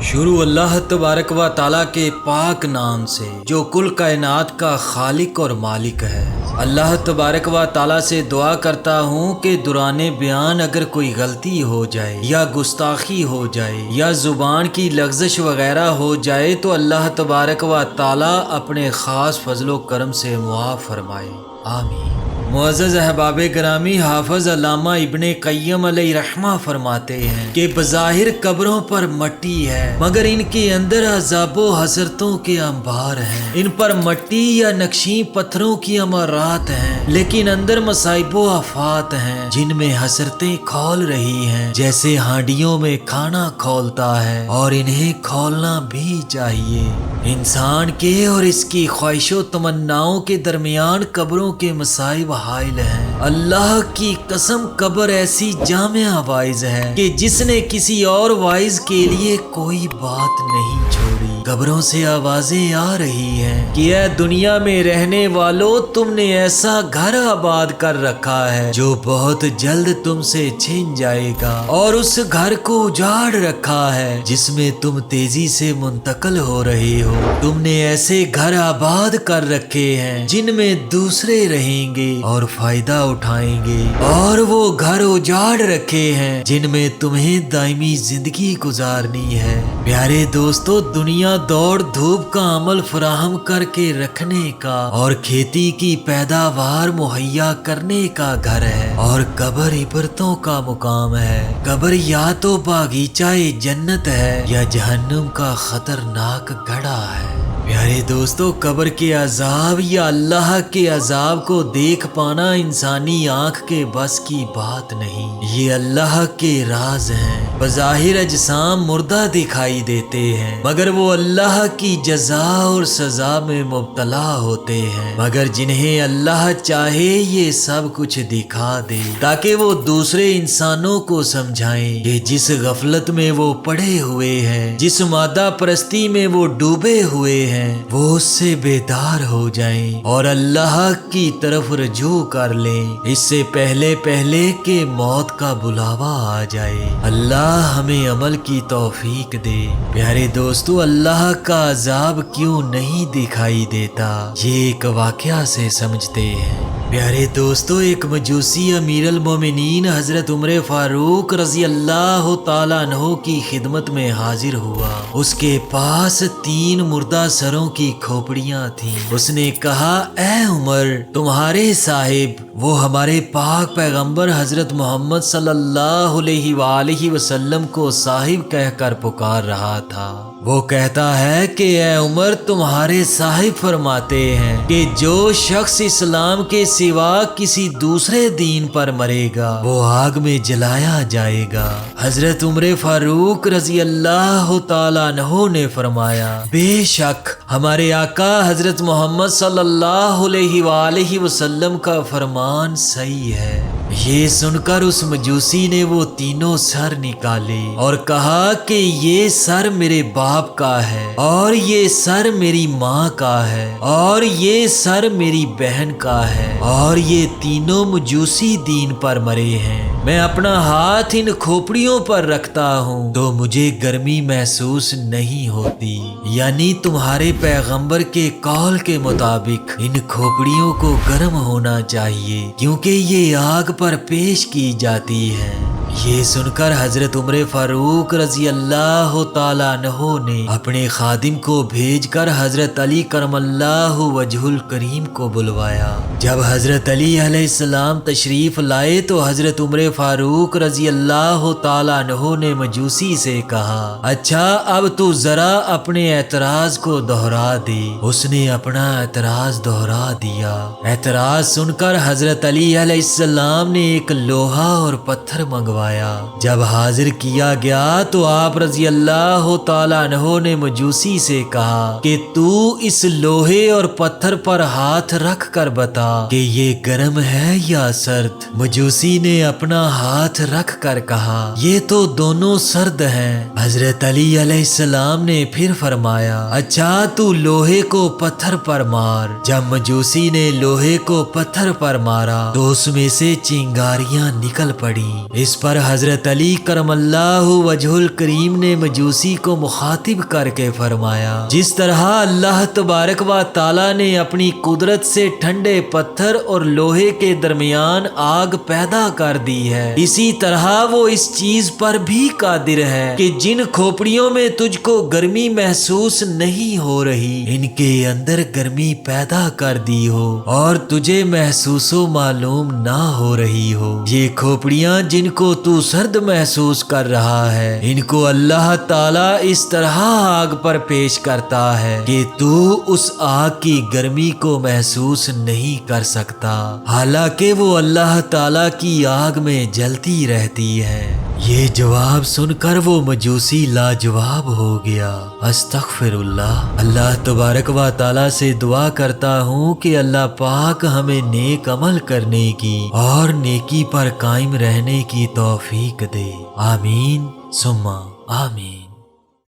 शुरू अल्लाह तबारक व ताला के पाक नाम से जो कुल कायनात का खालिक और मालिक है। अल्लाह तबारक व ताला से दुआ करता हूँ कि दुराने बयान अगर कोई गलती हो जाए या गुस्ताखी हो जाए या ज़ुबान की लग़ज़श वगैरह हो जाए तो अल्लाह तबारक व ताला अपने ख़ास फजलो करम से मुआफ़ फरमाए, आमीन। मुअज़्ज़ज़ अहबाब गिरामी, हाफ़िज़ अल्लामा इब्ने क़य्यम अलैहिर्रहमा फरमाते हैं कि बज़ाहिर कब्रों पर मट्टी है मगर इनके अंदर अज़ाबो हसरतों के अंबार हैं। इन पर मट्टी या नक्शी पत्थरों की अमारात हैं लेकिन अंदर मसाइबो आफात हैं जिनमें हसरतें खौल रही हैं जैसे हांडियों में खाना खौलता है, और इन्हें खौलना भी चाहिए। इंसान के और इसकी ख्वाहिशों तमन्नाओं के दरमियान कब्रों के मसाइब हाइल हैं। अल्लाह की कसम, कब्र ऐसी जामिया वाइज है कि जिसने किसी और वाइज के लिए कोई बात नहीं छोड़ी। कब्रों से आवाजें आ रही हैं कि ऐ दुनिया में रहने वालों, तुमने ऐसा घर आबाद कर रखा है जो बहुत जल्द तुमसे छिन जाएगा, और उस घर को उजाड़ रखा है जिसमें तुम तेजी से मुंतकिल हो रहे हो। तुमने ऐसे घर आबाद कर रखे हैं जिनमें दूसरे रहेंगे और फायदा उठाएंगे, और वो घर उजाड़ रखे हैं जिनमें तुम्हें दायमी जिंदगी गुजारनी है। प्यारे दोस्तों, दुनिया दौड़ धूप का अमल फराहम करके रखने का और खेती की पैदावार मुहैया करने का घर है, और कब्र इबरतों का मुकाम है। कब्र या तो बागीचाए जन्नत है या जहन्नुम का खतरनाक घड़ा है। प्यारे दोस्तों, कब्र के अजाब या अल्लाह के अजाब को देख पाना इंसानी आंख के बस की बात नहीं। ये अल्लाह के राज हैं। बज़ाहिर अजसाम मुर्दा दिखाई देते हैं मगर वो अल्लाह की जजा और सजा में मुब्तला होते हैं। मगर जिन्हें अल्लाह चाहे ये सब कुछ दिखा दे ताकि वो दूसरे इंसानों को समझाएं कि जिस गफलत में वो पड़े हुए हैं, जिस मादा परस्ती में वो डूबे हुए हैं, वो उससे बेदार हो जाएं और अल्लाह की तरफ रजू कर लें इससे पहले पहले कि मौत का बुलावा आ जाए। अल्लाह हमें अमल की तौफीक दे। प्यारे दोस्तों, अल्लाह का अजाब क्यों नहीं दिखाई देता, ये एक वाकया से समझते हैं। प्यारे दोस्तों, एक मजूसी अमीरुल मोमिनीन हजरत उमर फारूक रजी अल्लाह ताला अन्हो की खिदमत में हाजिर हुआ। उसके पास 3 मुर्दा सरों की खोपड़ियां थीं। उसने कहा, ऐ उमर, तुम्हारे साहिब वो हमारे पाक पैगंबर हजरत मोहम्मद सल्लल्लाहु अलैहि वसल्लम को साहिब कहकर पुकार रहा था। वो कहता है कि ऐ उमर, तुम्हारे साहिब फरमाते हैं कि जो शख्स इस्लाम के सिवा किसी दूसरे दीन पर मरेगा वो आग में जलाया जाएगा। हजरत उमर फारूक रजी अल्लाह ताला अन्हो ने फरमाया, बेशक हमारे आका हजरत मोहम्मद सल्लल्लाहु अलैहि वसल्लम का फरमान सही है। ये सुनकर उस मजूसी ने वो तीनों सर निकाले और कहा कि ये सर मेरे बाप का है, और ये सर मेरी माँ का है, और ये सर मेरी बहन का है, और ये तीनों मजूसी दीन पर मरे हैं। मैं अपना हाथ इन खोपड़ियों पर रखता हूँ तो मुझे गर्मी महसूस नहीं होती। यानी तुम्हारे पैगंबर के कौल के मुताबिक इन खोपड़ियों को गर्म होना चाहिए क्योंकि ये आग पर पेश की जाती है। ये सुनकर हजरत उमर फारूक रजी अल्लाह ताला अन्हो ने अपने खादिम को भेजकर हजरत अली करमल्लाहु वजहुल करीम को बुलवाया। जब हजरत अली अलैहिस्सलाम तशरीफ लाए तो हजरत उमर फारूक रजी अल्लाह ताला अन्हो ने मजूसी से कहा, अच्छा अब तू जरा अपने एतराज को दोहरा दे। उसने अपना एतराज दोहरा दिया। एतराज सुनकर हजरत अली अलैहिस्सलाम ने एक लोहा और पत्थर मंगवाया। जब हाजिर किया गया तो आप रजी अल्लाह ताला अन्हो ने मजूसी से कहा कि तू इस लोहे और पत्थर पर हाथ रख कर बता कि ये गर्म है या सर्द। मजूसी ने अपना हाथ रख कर कहा, ये तो दोनों सर्द हैं। हजरत अली अलैहिस्सलाम ने फिर फरमाया, अच्छा तू लोहे को पत्थर पर मार। जब मजूसी ने लोहे को पत्थर पर मारा तो उसमें से चिंगारियां निकल पड़ी। इस पर पर हजरत अली करम अल्लाहु वजहुल करीम ने मजूसी को मुखातिब करके फरमाया, जिस तरह अल्लाह तबारक व ताला ने अपनी कुदरत से ठंडे पत्थर और लोहे के दरमियान आग पैदा कर दी है, इसी तरह वो इस चीज पर भी कादिर है कि जिन खोपड़ियों में तुझको गर्मी महसूस नहीं हो रही, इनके अंदर गर्मी पैदा कर दी हो और तुझे महसूसो मालूम ना हो रही हो। ये खोपड़ियां जिनको तू सर्द महसूस कर रहा है, इनको अल्लाह ताला इस तरह आग पर पेश करता है कि तू उस आग की गर्मी को महसूस नहीं कर सकता, हालांकि वो अल्लाह ताला की आग में जलती रहती है। ये जवाब सुनकर वो मजूसी लाजवाब हो गया। अस्तगफिरुल्लाह। अल्लाह तबारक व ताला से दुआ करता हूँ कि अल्लाह पाक हमें नेक अमल करने की और नेकी पर कायम रहने की तौफीक दे। आमीन सुम्मा आमीन।